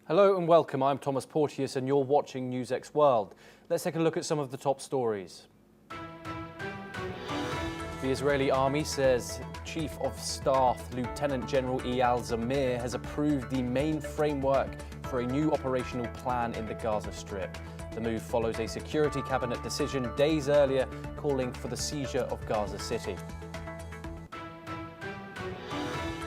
Hello and welcome. I'm Thomas Porteous and you're watching NewsX World. Let's take a look at some of the top stories. The Israeli army says Chief of Staff Lieutenant General Eyal Zamir has approved the main framework for a new operational plan in the Gaza Strip. The move follows a security cabinet decision days earlier calling for the seizure of Gaza City.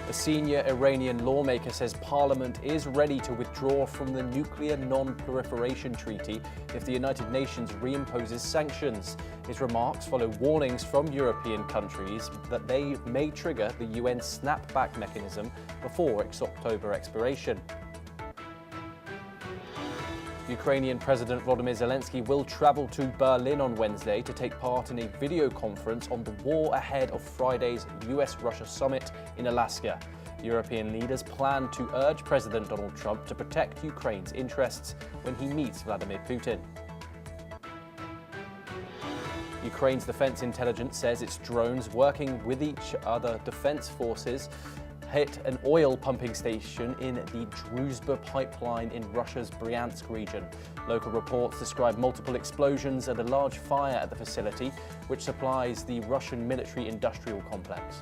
A senior Iranian lawmaker says parliament is ready to withdraw from the Nuclear Non-Proliferation Treaty if the United Nations reimposes sanctions. His remarks follow warnings from European countries that they may trigger the UN snapback mechanism before its October expiration. Ukrainian President Volodymyr Zelensky will travel to Berlin on Wednesday to take part in a video conference on the war ahead of Friday's US-Russia summit in Alaska. European leaders plan to urge President Donald Trump to protect Ukraine's interests when he meets Vladimir Putin. Ukraine's defense intelligence says its drones working with each other defense forces hit an oil pumping station in the Druzhba pipeline in Russia's Bryansk region. Local reports describe multiple explosions and a large fire at the facility, which supplies the Russian military-industrial complex.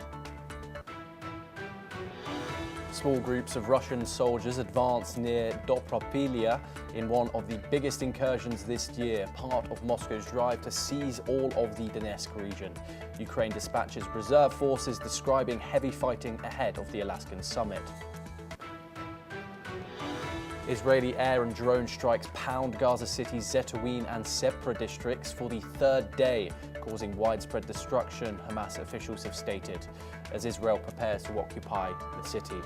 Small groups of Russian soldiers advanced near Dobropilya in one of the biggest incursions this year, part of Moscow's drive to seize all of the Donetsk region. Ukraine dispatches reserve forces describing heavy fighting ahead of the Alaskan summit. Israeli air and drone strikes pound Gaza City's Zetoun and Sepra districts for the third day, causing widespread destruction, Hamas officials have stated, as Israel prepares to occupy the city.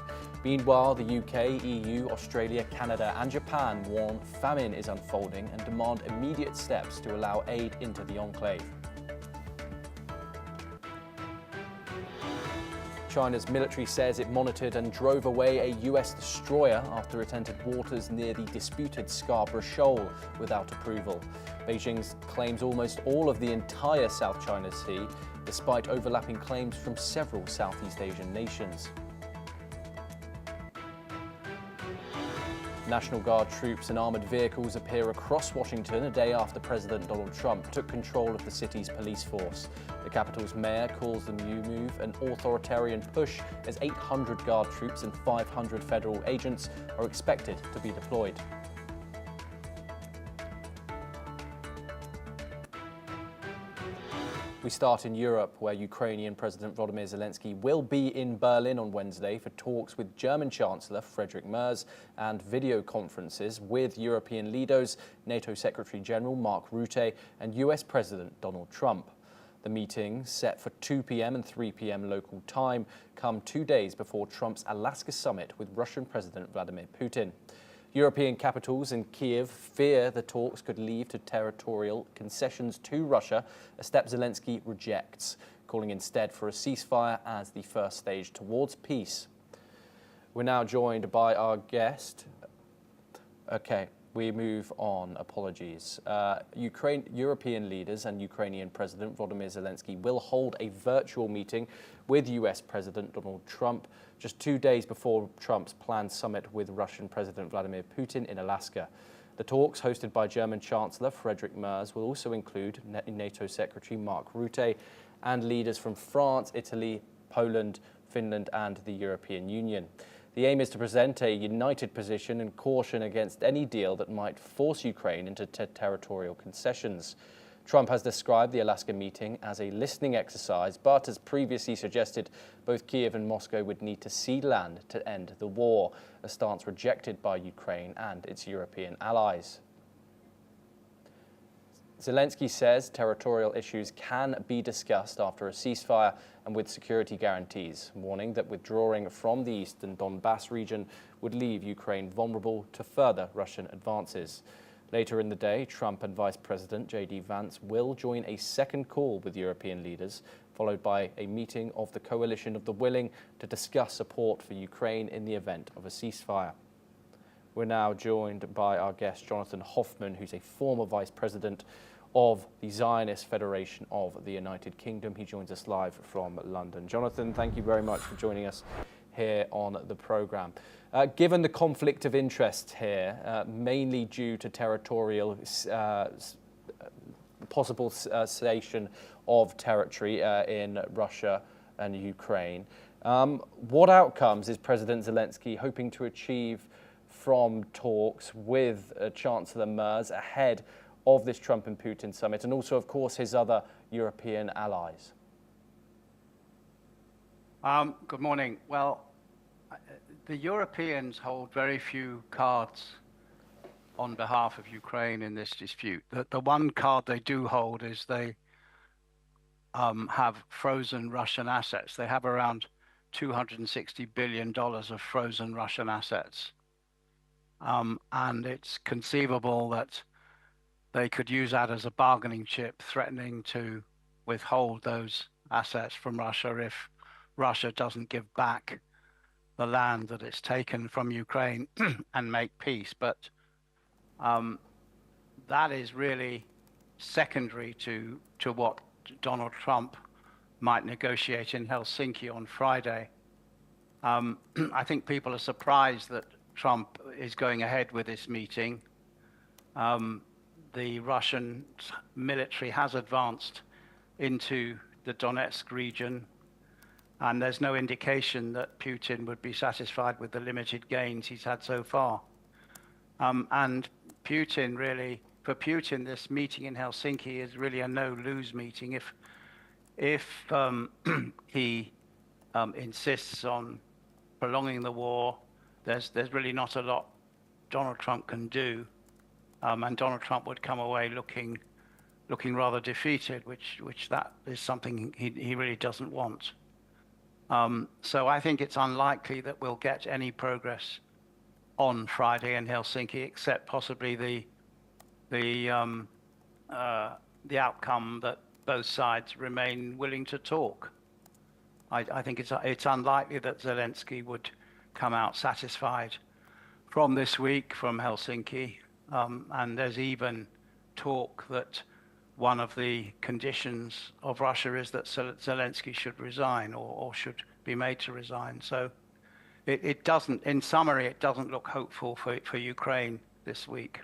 Meanwhile, the UK, EU, Australia, Canada and Japan warn famine is unfolding and demand immediate steps to allow aid into the enclave. China's military says it monitored and drove away a US destroyer after it entered waters near the disputed Scarborough Shoal without approval. Beijing claims almost all of the entire South China Sea, despite overlapping claims from several Southeast Asian nations. National Guard troops and armoured vehicles appear across Washington a day after President Donald Trump took control of the city's police force. The capital's mayor calls the new move an authoritarian push, as 800 Guard troops and 500 federal agents are expected to be deployed. We start in Europe, where Ukrainian President Volodymyr Zelensky will be in Berlin on Wednesday for talks with German Chancellor Friedrich Merz and video conferences with European leaders, NATO Secretary General Mark Rutte and US President Donald Trump. The meetings, set for 2 p.m. and 3 p.m. local time, come 2 days before Trump's Alaska summit with Russian President Vladimir Putin. European capitals and Kiev fear the talks could lead to territorial concessions to Russia, a step Zelensky rejects, calling instead for a ceasefire as the first stage towards peace. We're now joined by our guest. We move on. Apologies. European leaders and Ukrainian President Volodymyr Zelensky will hold a virtual meeting with US President Donald Trump just 2 days before Trump's planned summit with Russian President Vladimir Putin in Alaska. The talks, hosted by German Chancellor Friedrich Merz, will also include NATO Secretary Mark Rutte and leaders from France, Italy, Poland, Finland and the European Union. The aim is to present a united position and caution against any deal that might force Ukraine into territorial concessions. Trump has described the Alaska meeting as a listening exercise, but as previously suggested, both Kiev and Moscow would need to cede land to end the war, a stance rejected by Ukraine and its European allies. Zelensky says territorial issues can be discussed after a ceasefire and with security guarantees, warning that withdrawing from the eastern Donbass region would leave Ukraine vulnerable to further Russian advances. Later in the day, Trump and Vice President J.D. Vance will join a second call with European leaders, followed by a meeting of the Coalition of the Willing to discuss support for Ukraine in the event of a ceasefire. We're now joined by our guest, Jonathan Hoffman, who's a former Vice President of the Zionist Federation of the United Kingdom. He joins us live from London. Jonathan, thank you very much for joining us here on the programme. Given the conflict of interest here, mainly due to territorial possible cessation of territory in Russia and Ukraine, what outcomes is President Zelensky hoping to achieve from talks with Chancellor Merz ahead of this Trump and Putin summit, and also, of course, his other European allies? Good morning. Well, the Europeans hold very few cards on behalf of Ukraine in this dispute. The one card they do hold is they have frozen Russian assets. They have around $260 billion of frozen Russian assets. And it's conceivable that they could use that as a bargaining chip, threatening to withhold those assets from Russia if Russia doesn't give back the land that it's taken from Ukraine and make peace. But that is really secondary to what Donald Trump might negotiate in Helsinki on Friday. I think people are surprised that Trump is going ahead with this meeting. The Russian military has advanced into the Donetsk region, and there's no indication that Putin would be satisfied with the limited gains he's had so far. And Putin really, for Putin, this meeting in Helsinki is really a no-lose meeting. If he insists on prolonging the war, there's really not a lot Donald Trump can do, and Donald Trump would come away looking rather defeated, which that is something he really doesn't want. So I think it's unlikely that we'll get any progress on Friday in Helsinki, except possibly the outcome that both sides remain willing to talk. I think it's unlikely that Zelensky would come out satisfied from this week from Helsinki, and there's even talk that one of the conditions of Russia is that Zelensky should resign or should be made to resign. So it doesn't, in summary, it doesn't look hopeful for Ukraine this week.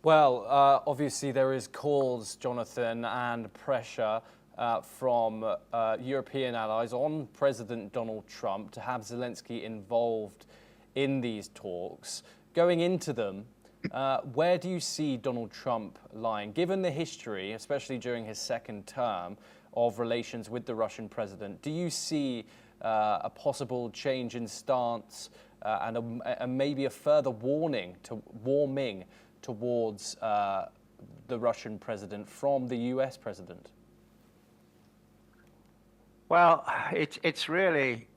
Well, obviously there is calls, Jonathan, and pressure from European allies on President Donald Trump to have Zelensky involved in these talks. Going into them, where do you see Donald Trump lying? Given the history, especially during his second term, of relations with the Russian president, do you see a possible change in stance and maybe a further warming towards the Russian president from the US president? Well, it's really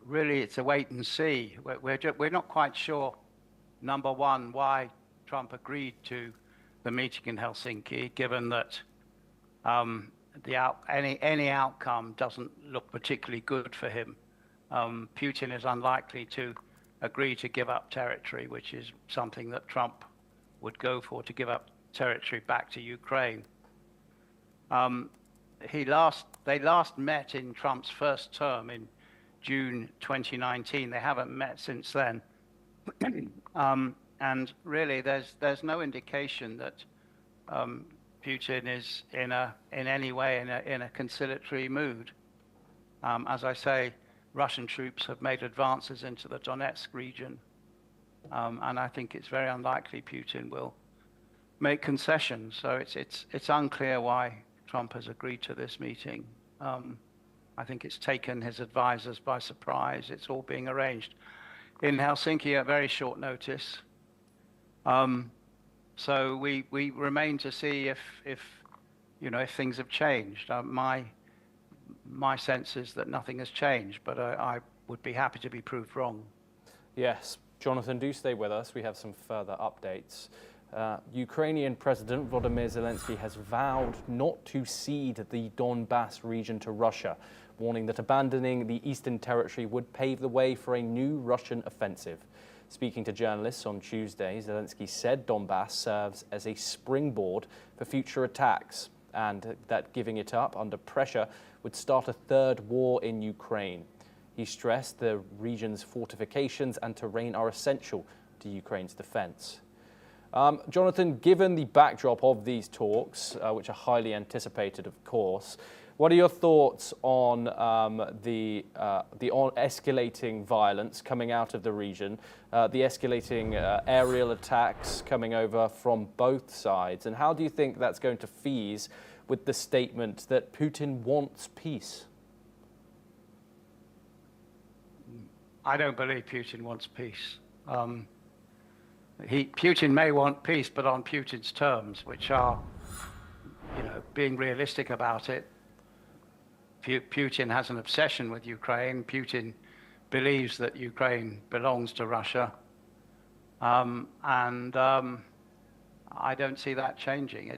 it's a wait and see. We're not quite sure, number one, why Trump agreed to the meeting in Helsinki, given that any outcome doesn't look particularly good for him. Putin is unlikely to agree to give up territory, which is something that Trump would go for, to give up territory back to Ukraine. They last met in Trump's first term in June 2019. They haven't met since then. And really, there's no indication that Putin is in any way in a conciliatory mood. As I say, Russian troops have made advances into the Donetsk region, and I think it's very unlikely Putin will make concessions. So it's unclear why Trump has agreed to this meeting. I think it's taken his advisors by surprise. It's all being arranged in Helsinki at very short notice. So we remain to see if things have changed. My sense is that nothing has changed, but I would be happy to be proved wrong. Yes, Jonathan, do stay with us. We have some further updates. Ukrainian President Volodymyr Zelensky has vowed not to cede the Donbass region to Russia, warning that abandoning the eastern territory would pave the way for a new Russian offensive. Speaking to journalists on Tuesday, Zelensky said Donbass serves as a springboard for future attacks and that giving it up under pressure would start a third war in Ukraine. He stressed the region's fortifications and terrain are essential to Ukraine's defense. Jonathan, given the backdrop of these talks, which are highly anticipated, of course, what are your thoughts on the escalating violence coming out of the region, the escalating aerial attacks coming over from both sides, and how do you think that's going to fease with the statement that Putin wants peace? I don't believe Putin wants peace. Putin may want peace, but on Putin's terms, which are, being realistic about it, Putin has an obsession with Ukraine. Putin believes that Ukraine belongs to Russia. And I don't see that changing.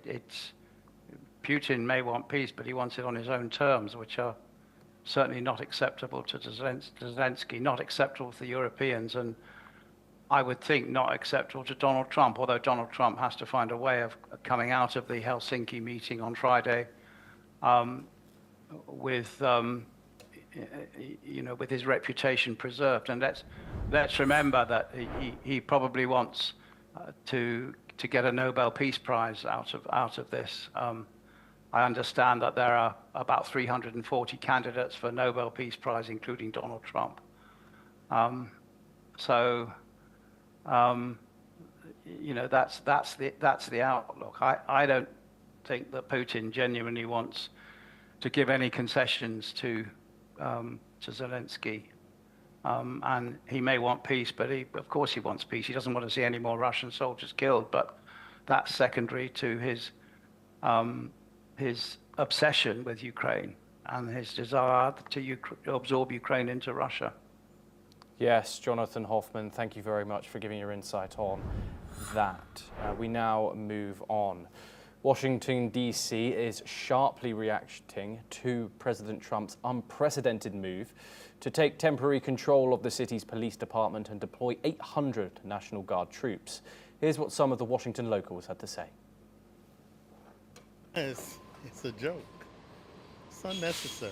Putin may want peace, but he wants it on his own terms, which are certainly not acceptable to Zelensky, not acceptable to the Europeans, and I would think not acceptable to Donald Trump, although Donald Trump has to find a way of coming out of the Helsinki meeting on Friday with his reputation preserved. And let's remember that he probably wants to get a Nobel Peace Prize out of this. I understand that there are about 340 candidates for Nobel Peace Prize, including Donald Trump. That's the outlook. I don't think that Putin genuinely wants to give any concessions to Zelensky. And he may want peace, but of course he wants peace. He doesn't want to see any more Russian soldiers killed, but that's secondary to his obsession with Ukraine and his desire to absorb Ukraine into Russia. Yes, Jonathan Hoffman, thank you very much for giving your insight on that. We now move on. Washington, D.C. is sharply reacting to President Trump's unprecedented move to take temporary control of the city's police department and deploy 800 National Guard troops. Here's what some of the Washington locals had to say. It's a joke. It's unnecessary.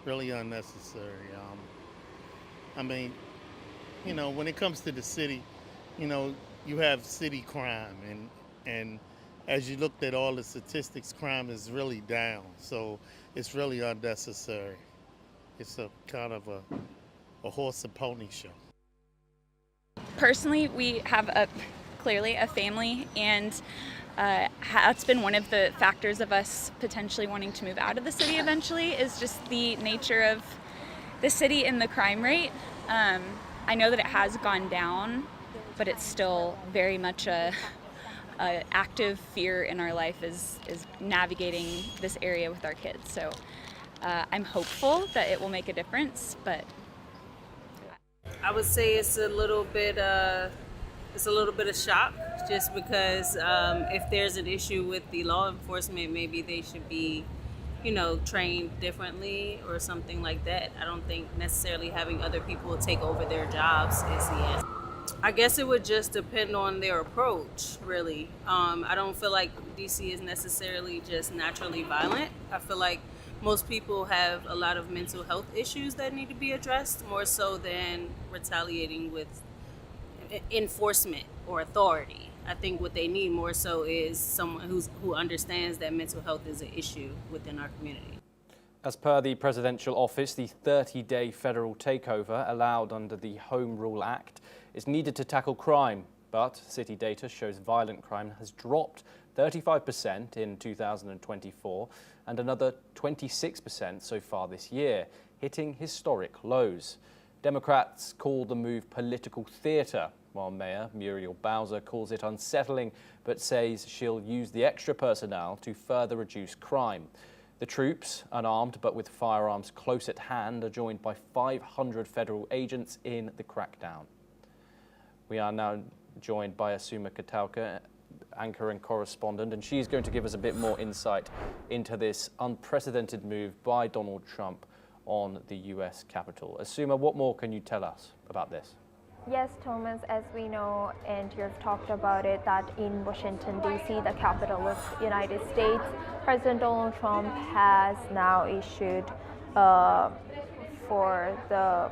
Really unnecessary. When it comes to the city, you have city crime, and as you looked at all the statistics, crime is really down. So it's really unnecessary. It's a kind of a horse and pony show. Personally, we have clearly a family, and that's been one of the factors of us potentially wanting to move out of the city eventually, is just the nature of the city and the crime rate. I know that it has gone down, but it's still very much a active fear in our life is navigating this area with our kids. So I'm hopeful that it will make a difference, but I would say it's a little bit of shock, just because if there's an issue with the law enforcement, maybe they should be trained differently or something like that. I don't think necessarily having other people take over their jobs is the answer. I guess it would just depend on their approach, really. I don't feel like DC is necessarily just naturally violent. I feel like most people have a lot of mental health issues that need to be addressed, more so than retaliating with enforcement or authority. I think what they need more so is someone who understands that mental health is an issue within our community. As per the presidential office, the 30-day federal takeover allowed under the Home Rule Act is needed to tackle crime, but city data shows violent crime has dropped 35% in 2024 and another 26% so far this year, hitting historic lows. Democrats call the move political theatre, while Mayor Muriel Bowser calls it unsettling, but says she'll use the extra personnel to further reduce crime. The troops, unarmed but with firearms close at hand, are joined by 500 federal agents in the crackdown. We are now joined by Asuma Katalka, anchor and correspondent, and she's going to give us a bit more insight into this unprecedented move by Donald Trump on the US Capitol. Asuma, what more can you tell us about this? Yes, Thomas, as we know, and you've talked about it, that in Washington, D.C., the capital of the United States, President Donald Trump has now issued a for the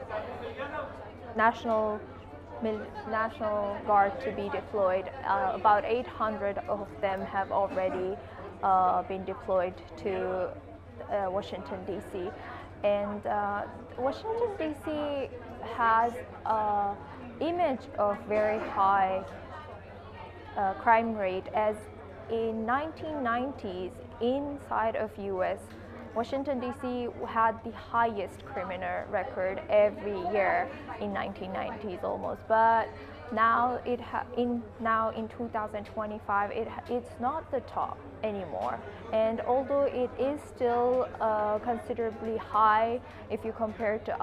National Guard to be deployed. About 800 of them have already been deployed to Washington, D.C. And Washington, D.C. has an image of very high crime rate, as in 1990s inside of U.S. Washington, D.C. had the highest criminal record every year in 1990s almost, but now in 2025 it's not the top anymore. And although it is still considerably high if you compare to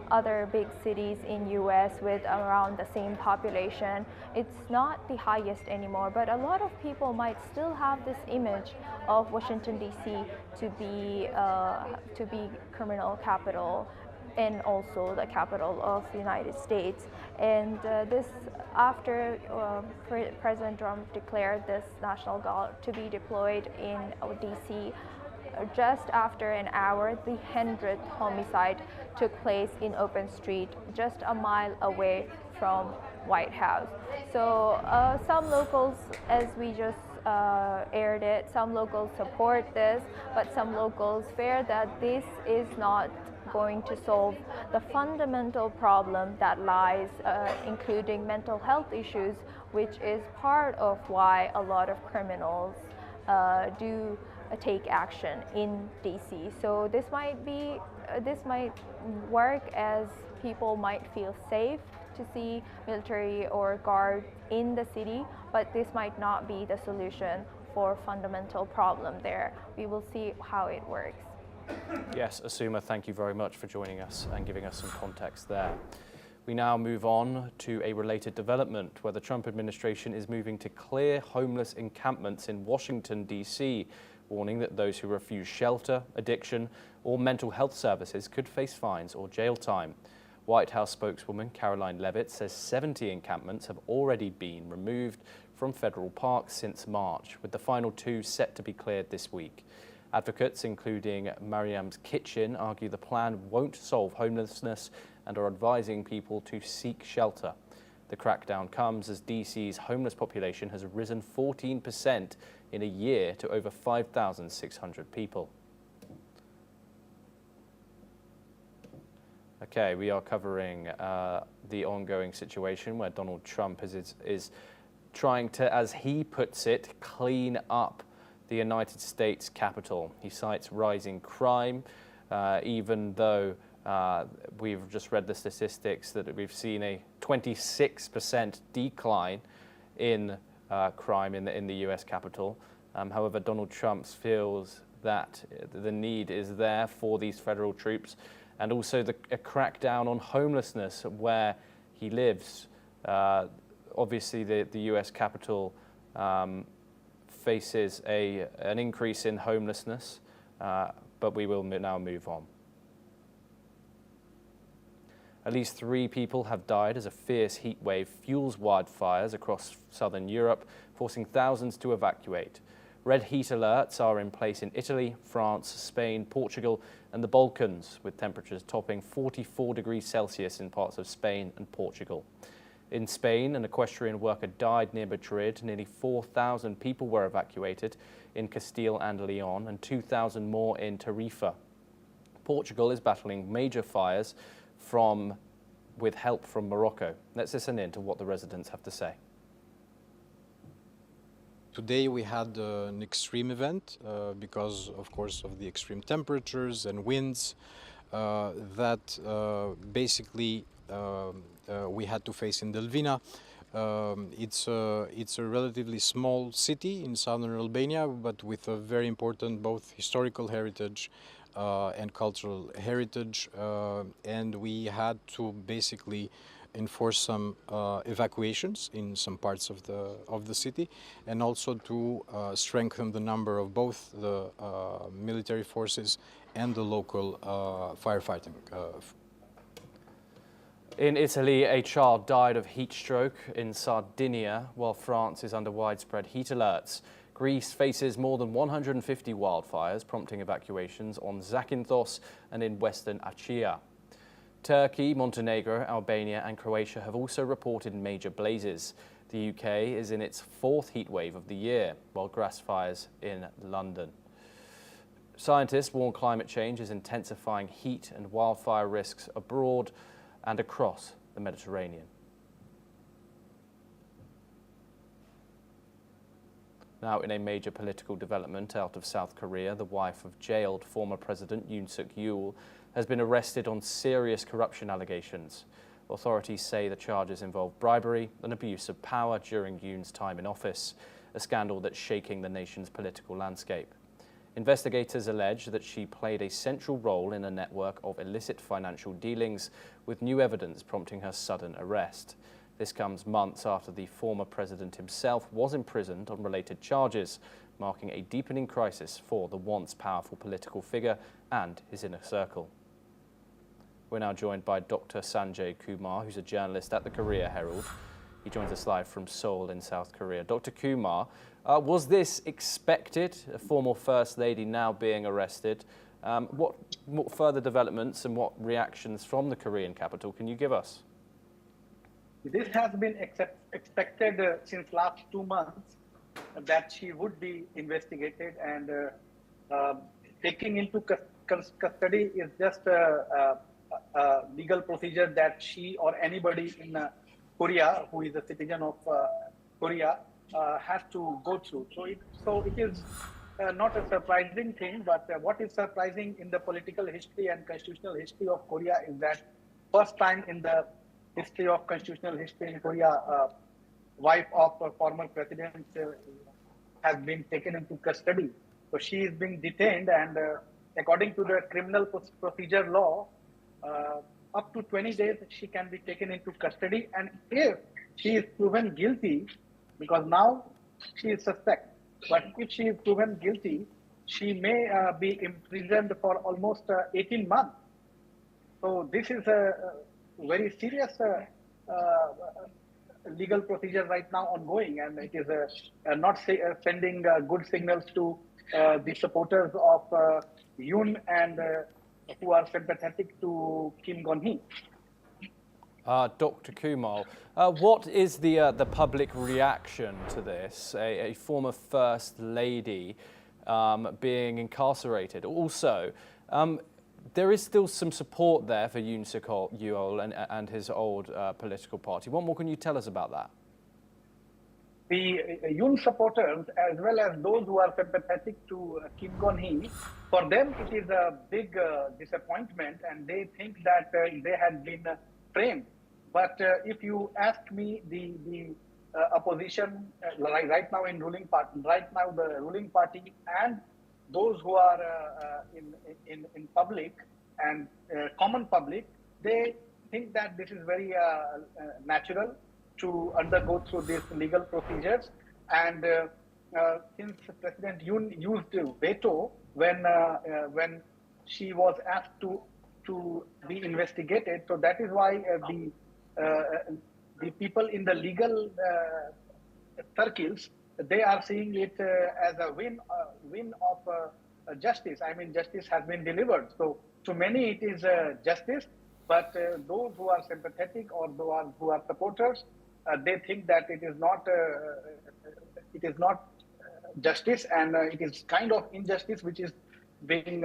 other big cities in US with around the same population, it's not the highest anymore. But a lot of people might still have this image of Washington, D.C. to be criminal capital and also the capital of the United States. And this, after President Trump declared this National Guard to be deployed in D.C., just after an hour, the 100th homicide took place in open street, just a mile away from White House. So some locals, as we just aired it, some locals support this, but some locals fear that this is not going to solve the fundamental problem that lies, including mental health issues, which is part of why a lot of criminals do take action in DC. So this might work, as people might feel safe to see military or guard in the city, but this might not be the solution for fundamental problem there. We will see how it works. Yes, Asuma, thank you very much for joining us and giving us some context there. We now move on to a related development where the Trump administration is moving to clear homeless encampments in Washington, D.C., warning that those who refuse shelter, addiction, or mental health services could face fines or jail time. White House spokeswoman Caroline Leavitt says 70 encampments have already been removed from federal parks since March, with the final 2 set to be cleared this week. Advocates, including Mariam's Kitchen, argue the plan won't solve homelessness and are advising people to seek shelter. The crackdown comes as DC's homeless population has risen 14% in a year to over 5,600 people. Okay, we are covering the ongoing situation where Donald Trump is trying to, as he puts it, clean up the United States Capitol. He cites rising crime, even though we've just read the statistics that we've seen a 26% decline in crime in the US Capitol. However, Donald Trump feels that the need is there for these federal troops, and also a crackdown on homelessness where he lives. Obviously, the US Capitol faces an increase in homelessness, but we will now move on. At least 3 people have died as a fierce heat wave fuels wildfires across southern Europe, forcing thousands to evacuate. Red heat alerts are in place in Italy, France, Spain, Portugal, and the Balkans, with temperatures topping 44 degrees Celsius in parts of Spain and Portugal. In Spain, an equestrian worker died near Madrid. Nearly 4,000 people were evacuated in Castile and Leon, and 2,000 more in Tarifa. Portugal is battling major fires with help from Morocco. Let's listen in to what the residents have to say. Today we had an extreme event because, of course, of the extreme temperatures and winds that basically we had to face in Delvina. It's a relatively small city in southern Albania, but with a very important both historical heritage and cultural heritage, and we had to basically enforce some evacuations in some parts of the city, and also to strengthen the number of both the military forces and the local firefighting. In Italy, a child died of heat stroke in Sardinia, while France is under widespread heat alerts. Greece faces more than 150 wildfires, prompting evacuations on Zakynthos and in western Achia. Turkey, Montenegro, Albania and Croatia have also reported major blazes. The UK is in its fourth heatwave of the year, while grass fires in London. Scientists warn climate change is intensifying heat and wildfire risks abroad and across the Mediterranean. Now, in a major political development out of South Korea, the wife of jailed former President Yoon Yeol has been arrested on serious corruption allegations. Authorities say the charges involve bribery and abuse of power during Yoon's time in office, a scandal that's shaking the nation's political landscape. Investigators allege that she played a central role in a network of illicit financial dealings, with new evidence prompting her sudden arrest. This comes months after the former president himself was imprisoned on related charges, marking a deepening crisis for the once powerful political figure and his inner circle. We're now joined by Dr. Sanjay Kumar, who's a journalist at the Korea Herald. He joins us live from Seoul in South Korea. Dr. Kumar, was this expected, a former First Lady now being arrested? What further developments and what reactions from the Korean capital can you give us? This has been expected since last 2 months, that she would be investigated, and taking into custody is just a legal procedure that she or anybody in Korea who is a citizen of Korea has to go through. So it is not a surprising thing, but what is surprising in the political history and constitutional history of Korea is that first time in the history of constitutional history in Korea, wife of a former president has been taken into custody. So she is being detained, and according to the criminal procedure law, up to 20 days she can be taken into custody, and if she is proven guilty, because now she is suspect, but if she is proven guilty, she may be imprisoned for almost 18 months. So this is a very serious legal procedure right now ongoing, and it is not sending good signals to the supporters of Yoon and who are sympathetic to Kim Gon-hee. Dr. Kumar, what is the public reaction to this? A former First Lady being incarcerated. Also, there is still some support there for Yoon Yeol and his old political party. What more can you tell us about that? The Yoon supporters, as well as those who are sympathetic to Kim Gon-hee, for them it is a big disappointment, and they think that they had been framed. But if you ask me, the opposition right now in ruling party, the ruling party and those who are in public and common public, they think that this is very natural to undergo through these legal procedures. And since President Yoon used veto when she was asked to be investigated, so that is why the people in the legal circles, they are seeing it as a win of justice. I mean, justice has been delivered. So to many it is justice, but those who are sympathetic or those who are supporters, they think that it is not justice, and it is kind of injustice which is being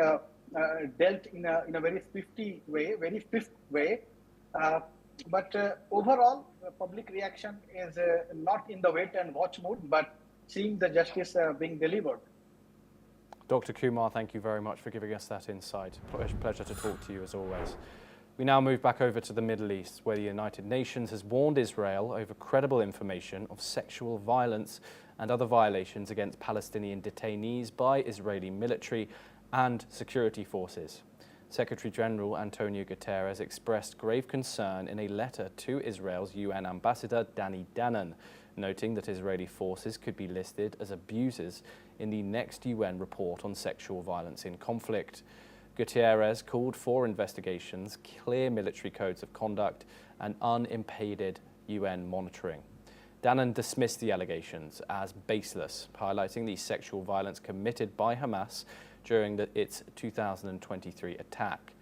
dealt in a very swift way. But overall, public reaction is not in the wait and watch mode, but seeing the justice being delivered. Dr. Kumar, thank you very much for giving us that insight. Pleasure to talk to you as always. We now move back over to the Middle East, where the United Nations has warned Israel over credible information of sexual violence and other violations against Palestinian detainees by Israeli military and security forces. Secretary General Antonio Guterres expressed grave concern in a letter to Israel's UN ambassador Dani Danon, noting that Israeli forces could be listed as abusers in the next UN report on sexual violence in conflict. Guterres called for investigations, clear military codes of conduct, and unimpeded UN monitoring. Danan dismissed the allegations as baseless, highlighting the sexual violence committed by Hamas during its 2023 attack.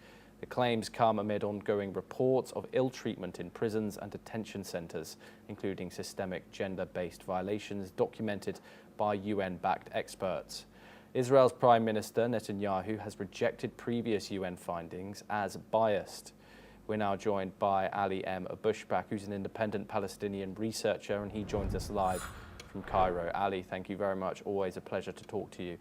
The claims come amid ongoing reports of ill treatment in prisons and detention centres, including systemic gender-based violations documented by UN-backed experts. Israel's Prime Minister Netanyahu has rejected previous UN findings as biased. We're now joined by Ali M. Abushbak, who's an independent Palestinian researcher, and he joins us live from Cairo. Ali, thank you very much. Always a pleasure to talk to you.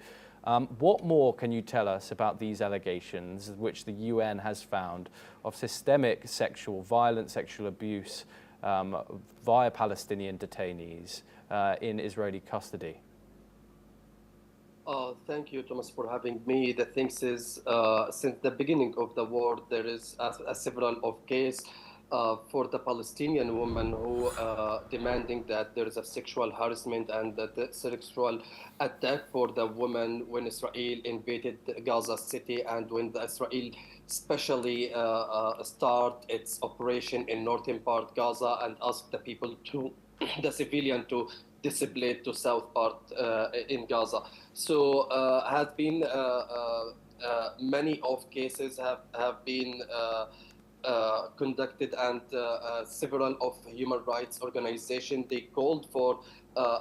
What more can you tell us about these allegations, which the UN has found, of systemic sexual violence, sexual abuse via Palestinian detainees in Israeli custody? Thank you, Thomas, for having me. The thing is, since the beginning of the war, there is a several of cases for the Palestinian women who demanding that there is a sexual harassment and the sexual attack for the women when Israel invaded Gaza City and when the Israel especially start its operation in northern part Gaza and ask the people to, the civilian to displaced to south part in Gaza. So has been many of cases have been conducted, and several of human rights organizations, they called for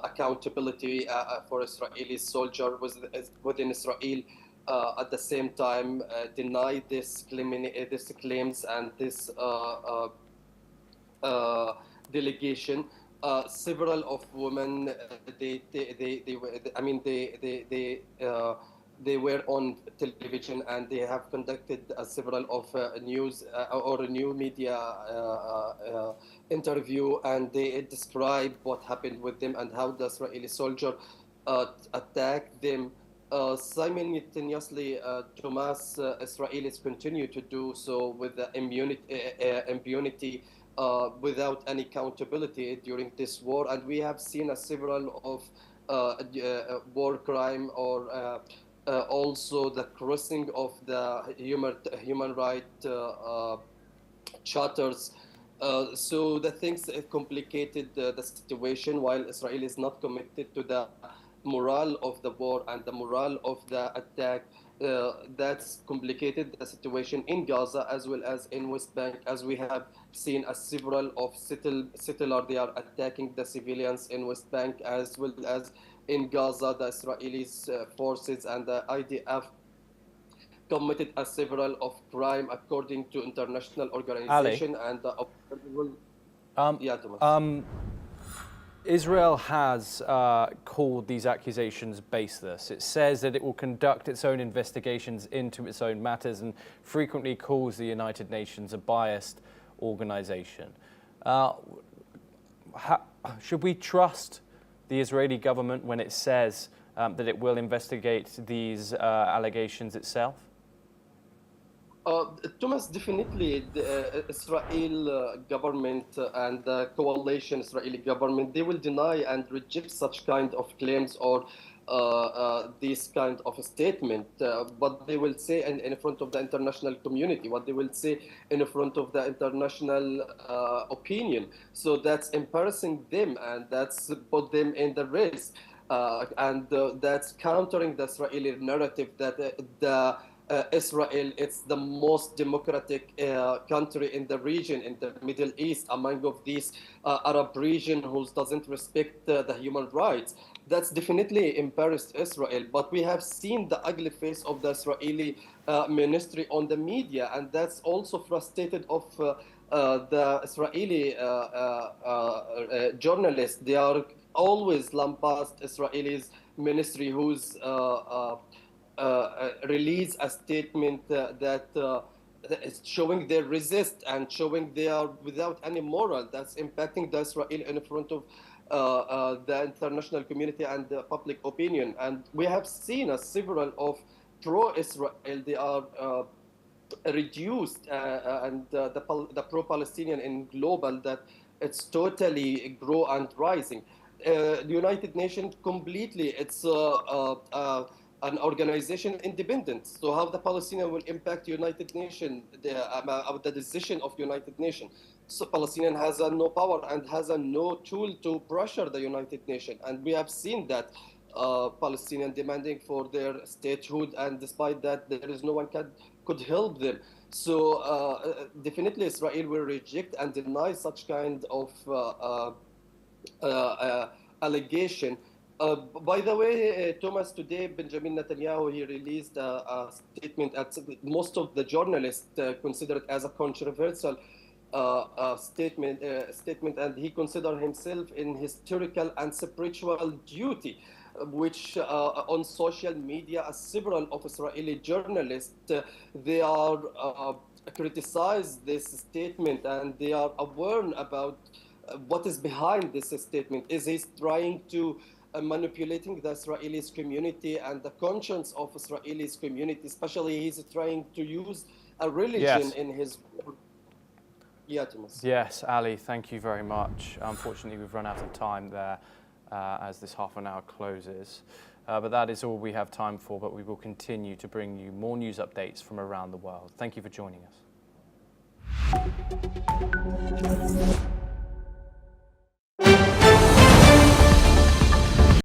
accountability for Israeli soldiers within Israel. At the same time, denied this claims and this delegation. Several of women, they were on television and they have conducted several of news or new media interview, and they describe what happened with them and how the Israeli soldier attacked them. Simultaneously, Hamas, Israelis continue to do so with the impunity without any accountability during this war, and we have seen several of war crime or also the crossing of the human right charters. So the things complicated the situation, while Israel is not committed to the morale of the war and the morale of the attack. That's complicated the situation in Gaza as well as in West Bank, as we have seen several of settlers, they are attacking the civilians in West Bank as well as in Gaza. The Israeli forces and the IDF committed several of crime according to international organization. And Israel has called these accusations baseless. It says that it will conduct its own investigations into its own matters and frequently calls the United Nations a biased organization. Should we trust the Israeli government when it says that it will investigate these allegations itself? Thomas, definitely the Israel government and the coalition Israeli government, they will deny and reject such kind of claims or this kind of statement, but they will say in front of the international community, what they will say in front of the international opinion. So that's embarrassing them, and that's put them in the risk, and that's countering the Israeli narrative that Israel, it's the most democratic country in the region, in the Middle East, among of these Arab region who doesn't respect the human rights. That's definitely embarrassed Israel. But we have seen the ugly face of the Israeli ministry on the media, and that's also frustrated of the Israeli journalists. They are always lambast Israelis ministry who's release a statement that is showing they resist and showing they are without any moral. That's impacting the Israel in front of the international community and the public opinion. And we have seen several of pro-Israel, they are reduced, and the pro-Palestinian in global, that it's totally grow and rising. The United Nations completely, it's an organization independent. So how the Palestinian will impact United Nations, the decision of United Nations. So Palestinian has no power and has no tool to pressure the United Nations. And we have seen that Palestinian demanding for their statehood, and despite that, there is no one could help them. So definitely Israel will reject and deny such kind of allegation. By the way, Thomas, today Benjamin Netanyahu, he released a statement. Most of the journalists consider it as a controversial statement, and he considered himself in historical and spiritual duty, which on social media, several of Israeli journalists, they are criticize this statement, and they are aware about what is behind this statement. Is he trying to manipulating the Israeli community and the conscience of Israeli community, especially he's trying to use a religion in his work. Yeah, Thomas. Yes, Ali, thank you very much. Unfortunately, we've run out of time there as this half an hour closes. But that is all we have time for, but we will continue to bring you more news updates from around the world. Thank you for joining us.